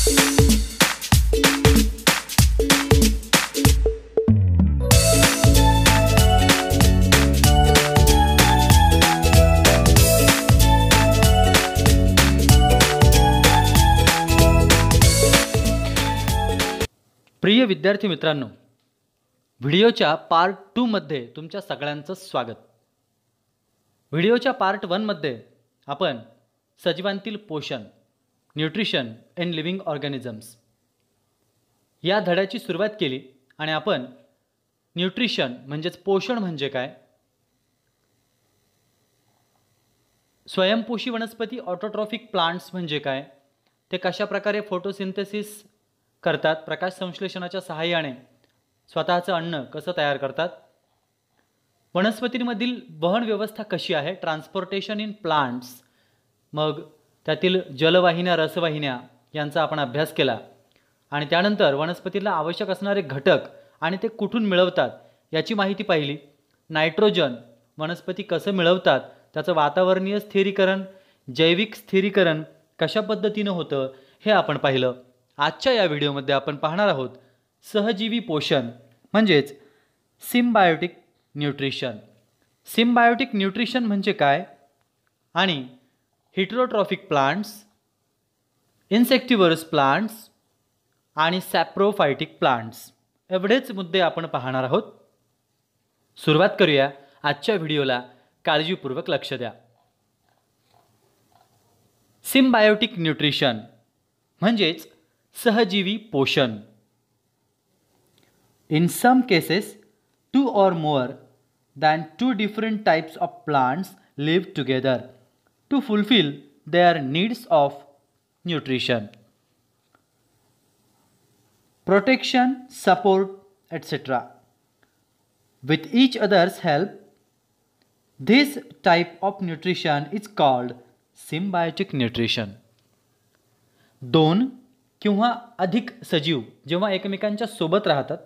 प्रिय विद्यार्थी मित्रांनो, व्हिडिओच्या पार्ट 2 मध्ये तुमच्या सगळ्यांचं स्वागत। व्हिडिओच्या पार्ट 1 मध्ये आपण सजीवांतील पोषण, न्यूट्रिशन इन लिव्हिंग ऑर्गॅनिझम्स या धड्याची सुरुवात केली आणि आपण न्यूट्रिशन म्हणजेच पोषण म्हणजे काय, स्वयंपोषी वनस्पती ऑटोट्रॉफिक प्लांट्स म्हणजे काय, ते कशा प्रकारे फोटोसिंथेसिस करतात, प्रकाश संश्लेषणाच्या सहाय्याने स्वतःचं अन्न कसं तयार करतात, वनस्पतींमधील वहन व्यवस्था कशी आहे, ट्रान्सपोर्टेशन इन प्लांट्स, मग त्यातील जलवाहिन्या, रसवाहिन्या यांचा आपण अभ्यास केला आणि त्यानंतर वनस्पतीला आवश्यक असणारे घटक आणि ते कुठून मिळवतात याची माहिती पाहिली। नायट्रोजन वनस्पती कसं मिळवतात, त्याचं वातावरणीय स्थिरीकरण, जैविक स्थिरीकरण कशा पद्धतीने होतं हे आपण पाहिलं। आजच्या या व्हिडिओमध्ये आपण पाहणार आहोत सहजीवी पोषण म्हणजेच सिम्बायोटिक न्यूट्रिशन। सिम्बायोटिक न्यूट्रिशन म्हणजे काय आणि हेटेरोट्रॉफिक प्लांट्स, इन्सेक्टिव्हरस प्लांट्स आणि सॅप्रोफायटिक प्लांट्स एवढेच मुद्दे आपण पाहणार आहोत। सुरुवात करूया आजच्या व्हिडिओला, काळजीपूर्वक लक्ष द्या। सिम्बायोटिक न्यूट्रिशन म्हणजेच सहजीवी पोषण। In some cases, two or more than two different types of plants live together to fulfill their needs of nutrition, protection, support, etc. With each other's help, this type of nutrition is called symbiotic nutrition. दोन किंवा अधिक सजीव जेव्हा एकमेकांच्या सोबत राहतात,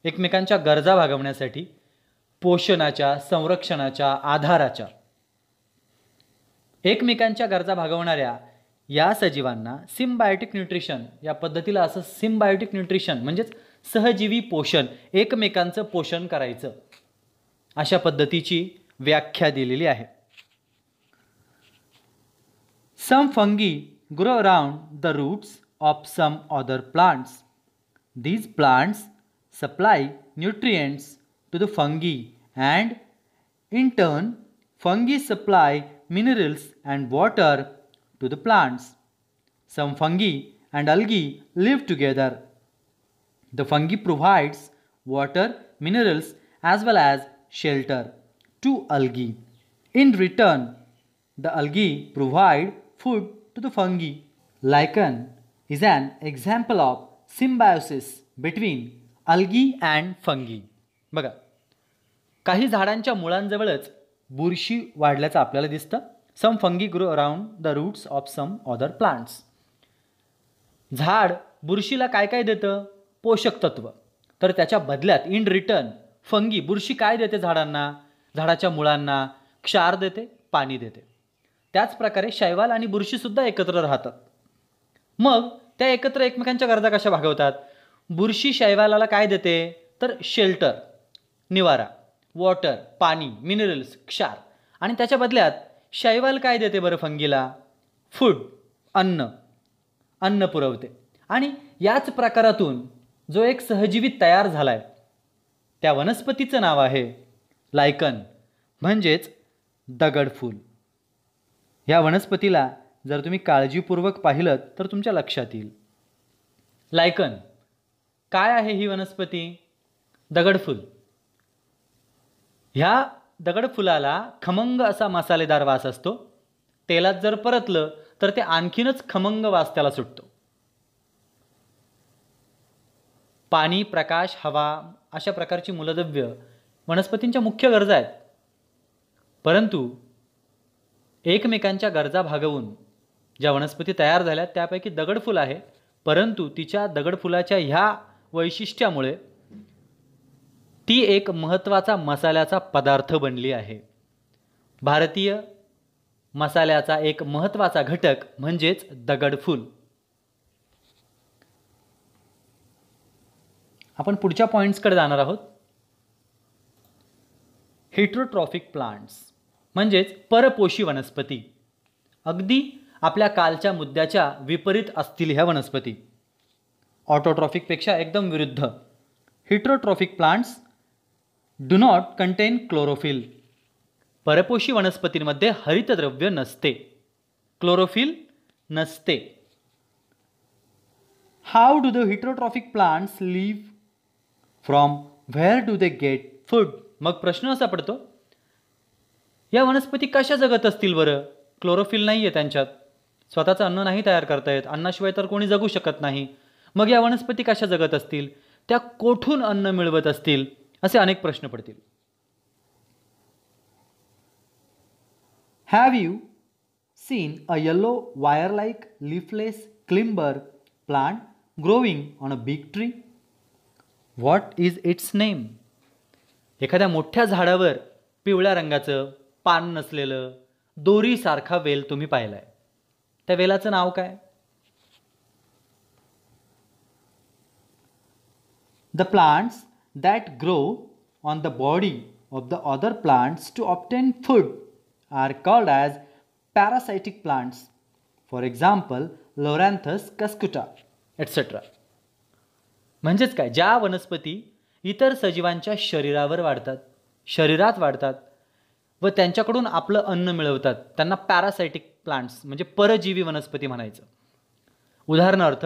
एकमेकांच्या गरजा भागवण्यासाठी, पोषणाच्या, संरक्षणाच्या, आधाराच्या, एकमेकांच्या गरजा भागवणाऱ्या या सजीवांना सिम्बायोटिक न्यूट्रिशन या पद्धतीला असं सिम्बायोटिक न्यूट्रिशन म्हणजेच सहजीवी पोषण, एकमेकांचं पोषण करायचं अशा पद्धतीची व्याख्या दिलेली आहे। Some fungi grow around the roots of some other plants. These plants supply nutrients to the fungi and in turn fungi supply minerals and water to the plants. Some fungi and algae live together. The fungi provides water, minerals as well as shelter to algae. In return, the algae provide food to the fungi. Lichen is an example of symbiosis between algae and fungi. बघा, काही झाडांच्या मुळांजवळच बुरशी वाढल्याचं आपल्याला दिसतं। Some fungi grow around the roots of some other plants. झाड बुरशीला काय काय देतं? पोषक तत्व। तर त्याच्या बदल्यात इन रिटर्न फंगी, बुरशी काय देते झाडांना? झाडाच्या मुळांना क्षार देते, पाणी देते। त्याच प्रकारे शैवाल आणि बुरशी सुद्धा एकत्र राहतात। मग त्या एकत्र एकमेकांच्या गरजा कशा भागवतात? बुरशी शैवालाला काय देते? तर शेल्टर, निवारा, वॉटर, पाणी, मिनरल्स, क्षार, आणि त्याच्या बदल्यात शैवाल काय देते बरं फंगीला? फूड, अन्न पुरवते। आणि याच प्रकारातून जो एक सहजीवी तयार झालाय त्या वनस्पतीचं नाव आहे लायकन म्हणजेच दगडफूल। या वनस्पतीला जर तुम्ही काळजीपूर्वक पाहिलं तर तुमच्या लक्षात येईल। लायकन काय आहे? ही वनस्पती दगडफूल। ह्या दगडफुलाला खमंग असा मसालेदार वास असतो। तेलात जर परतलं तर ते आणखीनच खमंग वास त्याला सुटतो। पाणी, प्रकाश, हवा अशा प्रकारची मूलद्रव्य वनस्पतींच्या मुख्य गरजा आहेत। परंतु एकमेकांच्या गरजा भागवून ज्या वनस्पती तयार झाल्या त्यापैकी दगडफूल आहे। परंतु तिच्या दगडफुलाच्या ह्या वैशिष्ट्यामुळे ती एक महत्त्वाचा मसाल्याचा पदार्थ बनली आहे। भारतीय मसाल्याचा एक महत्त्वाचा घटक म्हणजेच दगडफूल। आपण पुढच्या पॉईंट्सकडे जाणार आहोत. हेट्रोट्रॉफिक प्लांट्स म्हणजेच परपोषी वनस्पती. अगदी आपल्या कालच्या मुद्द्याच्या विपरीत असतील ह्या वनस्पती. ऑटोट्रॉफिकपेक्षा एकदम विरुद्ध. Heterotrophic plants do not contain chlorophyll. परपोषी वनस्पतींमध्ये हरितद्रव्य नसते, क्लोरोफिल नसते. How do the heterotrophic plants live? From where do they get food? मग प्रश्न असा पडतो, या वनस्पती कशा जगत असतील बरं? क्लोरोफिल नाही आहे त्यांच्यात, स्वतःचं अन्न नाही तयार करता येत, अन्नाशिवाय तर कोणी जगू शकत नाही. मग या वनस्पती कशा जगत असतील? त्या कोठून अन्न मिळवत असतील? असे अनेक प्रश्न पडतील. Have you seen a yellow wire like leafless climber plant growing on a big tree? What is its name? एखाद्या मोठ्या झाडावर पिवळ्या रंगाचं पान नसलेलं दोरीसारखा वेल तुम्ही पाहिलाय. त्या वेलाचं नाव काय? The plants that grow on the body of the other plants to obtain food are called as parasitic plants. For example, Loranthus cuscuta, etc. म्हणजेच काय? ज्या वनस्पती इतर सजीवांच्या शरीरात वाढतात व त्यांच्याकडून आपलं अन्न मिळवतात, त्यांना पॅरासायटिक प्लांट्स म्हणजे परजीवी वनस्पती म्हणायचं. उदाहरणार्थ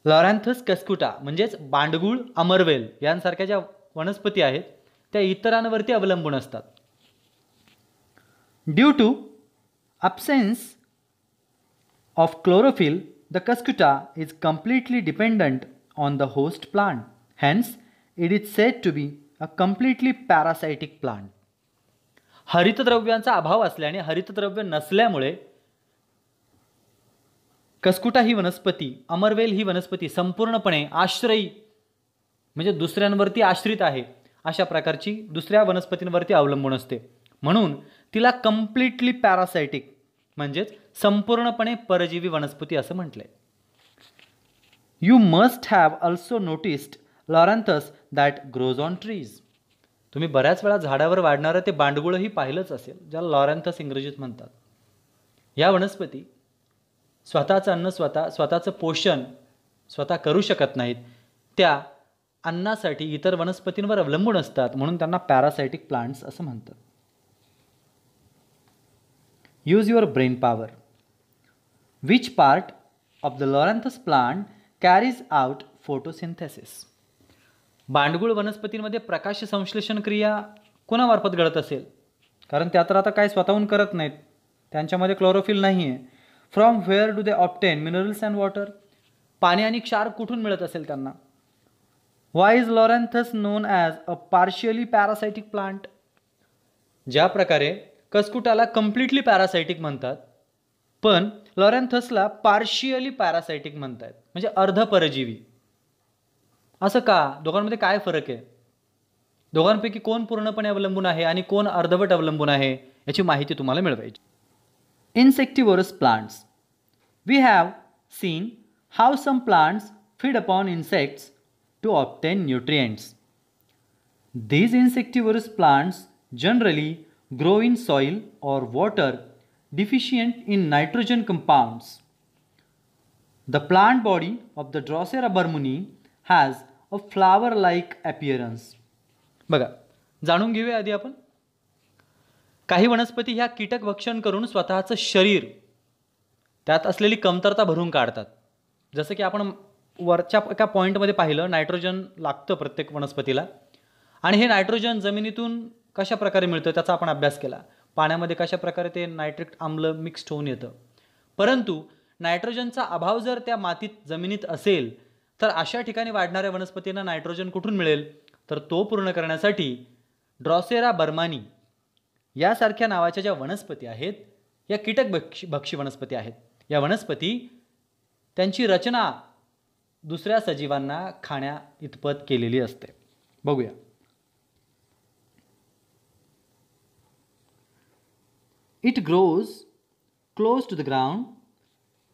लॉरॅन्थस कस्कुटा म्हणजेच बांडगुळ, अमरवेल यांसारख्या ज्या वनस्पती आहेत त्या इतरांवरती अवलंबून असतात. Due to absence of chlorophyll, the cuscuta is completely dependent on the host plant. Hence, it is said to be a completely parasitic plant. हरितद्रव्यांचा अभाव असल्याने, हरितद्रव्य नसल्यामुळे कस्कुटा ही वनस्पती, अमरवेल ही वनस्पती संपूर्णपणे आश्रयी म्हणजे दुसऱ्यांवरती आश्रित आहे अशा प्रकारची दुसऱ्या वनस्पतींवरती अवलंबून असते. म्हणून तिला कम्प्लिटली पॅरासायटिक म्हणजेच संपूर्णपणे परजीवी वनस्पती असं म्हटलंय. You must have also noticed Loranthus that grows on trees. तुम्ही बऱ्याच वेळा झाडावर वाढणारं ते बांडगुळही पाहिलंच असेल, ज्याला लॉरॅन्थस इंग्रजीत म्हणतात. या वनस्पती स्वतःचं अन्न स्वतःचं पोषण स्वतः करू शकत नाहीत, त्या अन्नासाठी इतर वनस्पतींवर अवलंबून असतात, म्हणून त्यांना पॅरासायटिक प्लांट्स असं म्हणतात. Use your brain power. Which part of the Loranthus plant carries out photosynthesis? बांडगुळ वनस्पतींमध्ये प्रकाश संश्लेषण क्रिया कोणामार्फत घडत असेल? कारण त्या तर आता काय स्वतःहून करत नाहीत, त्यांच्यामध्ये क्लोरोफिल नाही आहे. From where do they obtain minerals and water? पाणी आणि क्षार कुठून मिळत असेल त्यांना? Why is Loranthus known as a partially parasitic plant? ज्या प्रकारे कस्कुटाला कम्प्लिटली पॅरासायटिक म्हणतात, पण लॉरॅन्थसला पार्शियली पॅरासायटिक म्हणतात, म्हणजे अर्धपरजीवी. असं का? दोघांमध्ये काय फरक आहे? दोघांपैकी कोण पूर्णपणे अवलंबून आहे आणि कोण अर्धवट अवलंबून आहे याची माहिती तुम्हाला मिळवायची. Insectivorous plants. We have seen how some plants feed upon insects to obtain nutrients. These insectivorous plants generally grow in soil or water deficient in nitrogen compounds. The plant body of the Drosera burmuni has a flower-like appearance. बघा, जाणून घेऊया आधी आपण. काही वनस्पती ह्या कीटक भक्षण करून स्वतःचं शरीर, त्यात असलेली कमतरता भरून काढतात. जसं की आपण वरच्या एका पॉईंटमध्ये पाहिलं, नायट्रोजन लागतं प्रत्येक वनस्पतीला, आणि हे नायट्रोजन जमिनीतून कशा प्रकारे मिळतं त्याचा आपण अभ्यास केला. पाण्यामध्ये कशा प्रकारे ते नायट्रिक आम्ल मिक्स्ड होऊन येतं. परंतु नायट्रोजनचा अभाव जर त्या मातीत जमिनीत असेल तर अशा ठिकाणी वाढणाऱ्या वनस्पतींना नायट्रोजन कुठून मिळेल? तर तो पूर्ण करण्यासाठी ड्रॉसेरा बर्मानी यासारख्या नावाच्या ज्या वनस्पती आहेत, या कीटक भक्षी वनस्पती आहेत. या वनस्पती त्यांची रचना दुसऱ्या सजीवांना खाण्या इतपत केलेली असते. बघूया. It grows close to the ground.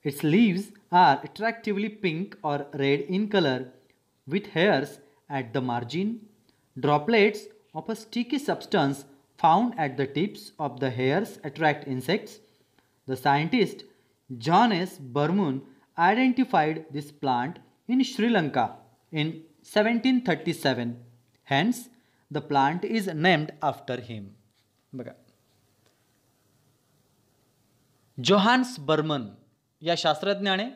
Its leaves are attractively pink or red in color with hairs at the margin. Droplets of a sticky substance found at the tips of the hairs attract insects. The scientist John S. Burman identified this plant in Sri Lanka in 1737. Hence, the plant is named after him. बघा, Johannes Burman या शास्त्रज्ञाने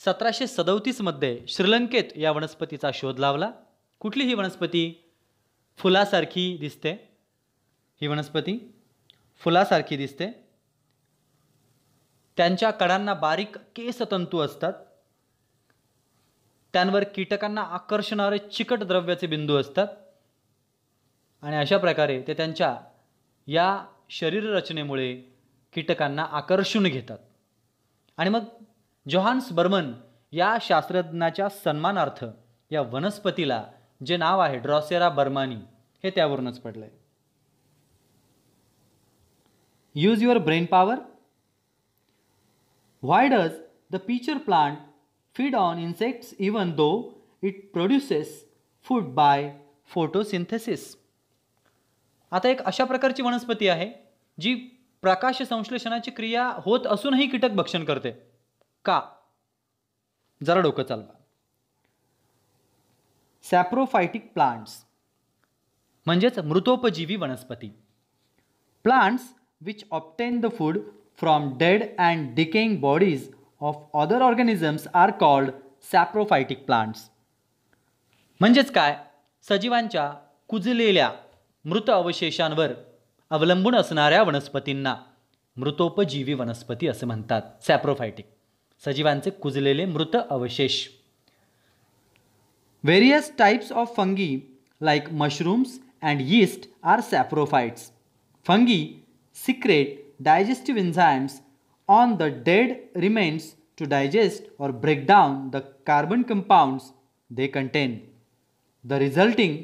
1737 मध्ये श्रीलंकेत या वनस्पतीचा शोध लावला. कुठली ही वनस्पती? फुलासारखी दिसते. ही वनस्पती फुलासारखी दिसते. त्यांच्या कडांना बारीक केसतंतू असतात. त्यांवर कीटकांना आकर्षणारे चिकट द्रव्याचे बिंदू असतात आणि अशा प्रकारे ते त्यांच्या या शरीररचनेमुळे कीटकांना आकर्षून घेतात. आणि मग जोहान्स बर्मन या शास्त्रज्ञाच्या सन्मानार्थ या वनस्पतीला जे नाव आहे ड्रॉसेरा बर्मानी हे त्यावरूनच पडलंय. Use your brain power. Why does the peach plant feed on insects even though it produces food by photosynthesis? आता एक अशा प्रकारची वनस्पती आहे जी प्रकाश संश्लेषणाची क्रिया होत असूनही कीटक भक्षण करते. का? जरा डोकं चालवा. सॅप्रोफायटिक प्लांट्स म्हणजेच मृतोपजीवी वनस्पती. Plants which obtain the food from dead and decaying bodies of other organisms are called saprophytic plants. म्हणजेच काय? सजीवांच्या कुजलेल्या मृत अवशेषांवर अवलंबून असणाऱ्या वनस्पतींना मृतोपजीवी वनस्पती असे म्हणतात. सॅप्रोफायटिक, सजीवांचे कुजलेले मृत अवशेष. Various types of fungi like mushrooms and yeast are saprophytes. Fungi secrete digestive enzymes on the dead remains to digest or break down the carbon compounds they contain. The resulting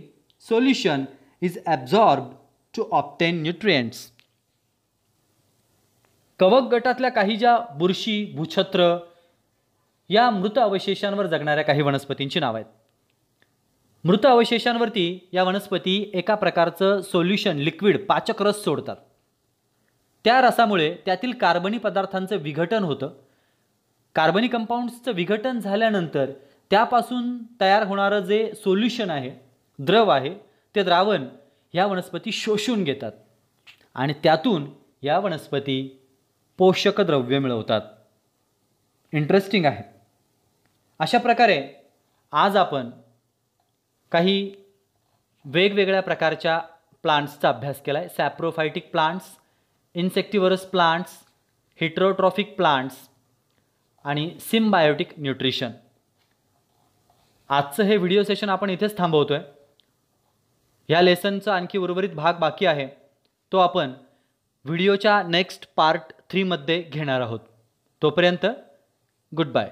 solution is absorbed to obtain nutrients. कवक गटातल्या काही ज्या बुरशी, भूछत्र या मृत अवशेषांवर जगणाऱ्या काही वनस्पतींची नाव आहेत. मृत अवशेषांवरती या वनस्पती एका प्रकारचं सोल्युशन, लिक्विड, पाचक रस सोडतात. त्या रसामुळे त्यातील कार्बनी पदार्थांचं विघटन होतं. कार्बनी कंपाऊंड्सचं विघटन झाल्यानंतर त्यापासून तयार होणारं जे सोल्युशन आहे, द्रव आहे, ते द्रावण या वनस्पती शोषून घेतात आणि त्यातून या वनस्पती पोषक द्रव्य मिळवतात. इंटरेस्टिंग आहे. अशा प्रकारे आज आपण काही वेगवेगळ्या प्रकारच्या प्लांट्सचा अभ्यास केला आहे. सॅप्रोफायटिक प्लांट्स, इन्सेक्टिव्हरस प्लांट्स, हेटेरोट्रॉफिक प्लांट्स आणि सिम्बायोटिक न्यूट्रिशन. आजचं हे व्हिडिओ सेशन आपण इथेच थांबवतोय. ह्या लेसनचा आणखी उर्वरित भाग बाकी आहे, तो आपण व्हिडिओच्या नेक्स्ट पार्ट 3 मध्ये घेणार आहोत. तोपर्यंत गुड बाय.